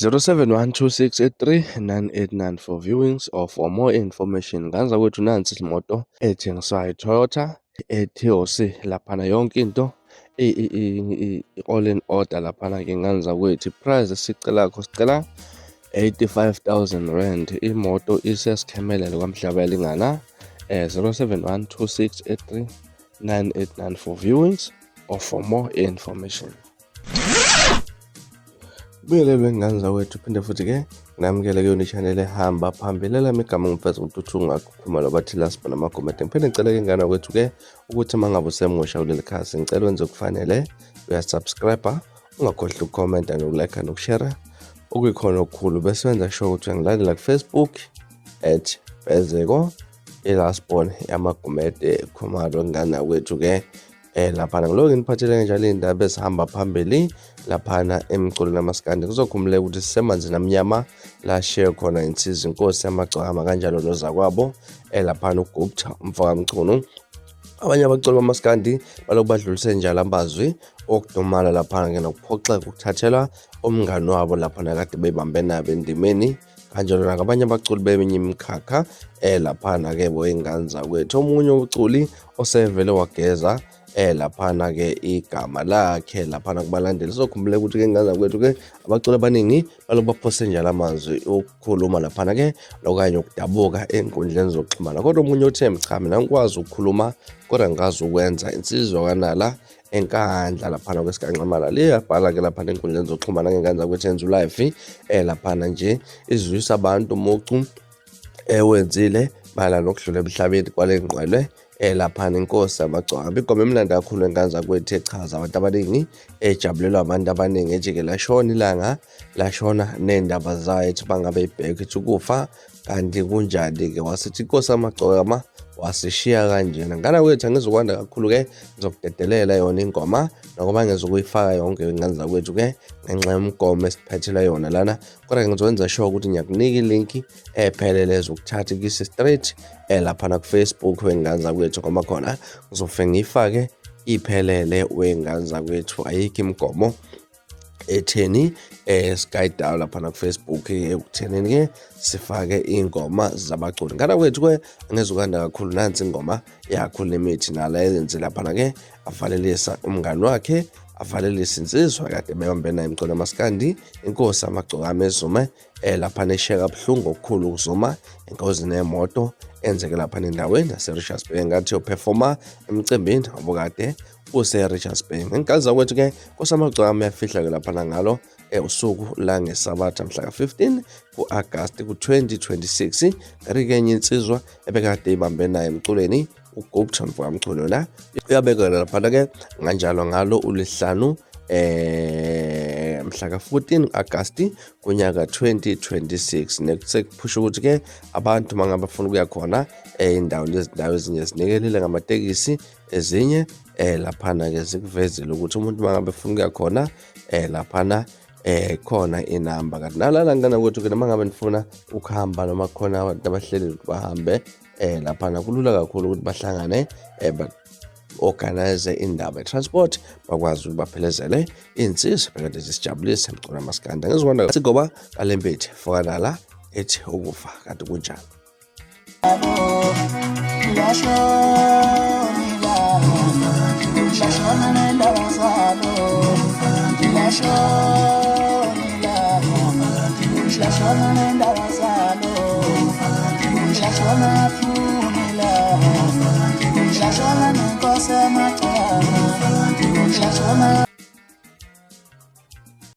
0712683989 for viewings or for more information. Nganza kwethu nansi imoto ethengiswayo iToyota eTOC laphana yonke into all in order laphana ke nganza kwethu. Price sicela 85,000 rand. Imoto isesikhemelele kwamhlaba elingana 0712683989 for viewings or for more information. Buyelelwe nganza wethu, phinde futhi ke namukele kuyona i-channel ehamba phambili lami igama ngimfeza ukuthi ungakhuluma bathi lasipha namakomenti. Ngiphinde ngicele ke ngana kwethu ke ukuthi mangabe usemusha kuleli khasi ngicela wenze okufanele uyasubscribe, ungakhohlwa ukukhomenta nokulike nokushare okuyikhona okukhulu, bese wenza sure ukuthi uyangilandela ku-Facebook @Bezeko ilasbon yamakomenti Khumalo ngana kwethu ke laphana ngiloko ngiphathele njalo indaba esihamba phambili laphana emculweni amaskandi. Kuzokhumule ukuthi sisemanzi namnyama la share khona insizwa inkosi yamagcwama kanjalo nozakwabo laphana uGupta umfakamchunu. Abanye abaculi bamaskandi balokhu badlulise njalo amazwi okudumala laphana ke nokuphoxeka ukuthathelwa umngani wabo laphana kade bebambe nabo endimeni kanjalo nabanye abaculi beminye imikhakha laphana ke boyinganza kwethu. Omunye uculi osevele wageza laphana ke igama lakhe laphana kubalandeli. Sokhumbule ukuthi ke nganza kwethu ke abaculi abaningi balokhu baphose njalo amazwi okukhuluma laphana ke lokanye ukudabuka enkundleni zokuxhumana, kodwa omunye uthe cha mina ngikwazi ukukhuluma kodwa ngazi ukwenza. Insizwa kanala enkandla laphana kwesikanxamala liyabhala ke laphana enkundleni zokuxhumana ke nganza kwethu enza live laphana nje izwisa abantu umucu wenzile bala nokudlula emhlabeni kwale ngqwele laphana inkosi yamagcwaba. Igoma emnandi kakhulu enganza kwethu echaza abantu abaningi ejabulelwa abantu abaningi ejike lashona ilanga lashona nendaba zayo ethi bangabe ibheke ethi ukufa kanti kunjani ke wasithi inkosi yamagcwaba wasishiya kanjena. Ngana kwethu angizokwanda kakhulu ke ngizokudedelela yona ingoma nokuba ngizokuyifaka yonke nganza kwethu ke ngenxa yomgomo esiphethela yona lana, kodwa ngizokwenza sure ukuthi ngiyakunika ilink ephelele ezokuthatha kisi straight laphana ku-Facebook wenganza kwethu ngoba khona ngizofike ngifake iphelele wenganza kwethu. Ayikho imigomo etheni skydown laphana ku-Facebook ekuthenini ke sifake ingoma zabaculi. Ngana kwethu ke angizokanda kakhulu nansi ingoma yakho lemithi nala eyenze laphana ke avalelisa umngani wakhe, avalelisa insizwa kade bebambe naye emculo amaskandi inkosi amagcokama ezume laphana esheka buhlungu okukhulu ukuzuma inkosi nemoto enzeke laphana endaweni yase-Richards Bay ngathi yoperforma emcimbini obukade use-Richards Bay. Ngenkaza kwethu ke inkosi amagcokama yafihla ke laphana ngalo usuku la ngesabatha mhla ka-15 ku-Agasti ku-2026 kanti ke enye insizwa ebekade ibambe naye emculweni uGupta mfakamchunu la uyabekela laphana ke kanjalo ngalo uLesihlanu mhla ka-14 Agasti kunyaka 2026. Nekusephusha ukuthi ke abantu mangabe bafuna ukuya khona indawo nezindawo ezinye zinikelile ngamatekisi, ezinye laphana ke zikuvezile ukuthi umuntu mangabe efuna ukuya khona laphana khona inamba. Kanti nalala ngana kwethu ke noma ngabe nifuna ukuhamba noma khona abantu abahleli ukuthi bahambe laphana kulula kakhulu ukuthi bahlangane organize indaba ye-transport bakwazi ukuthi baphelezele insizwa bekade zisijabulise emculo amaskandi. Ngizokwanda sigoba kalembethi fokanala ethi ukufa kanti kunjani. Shashona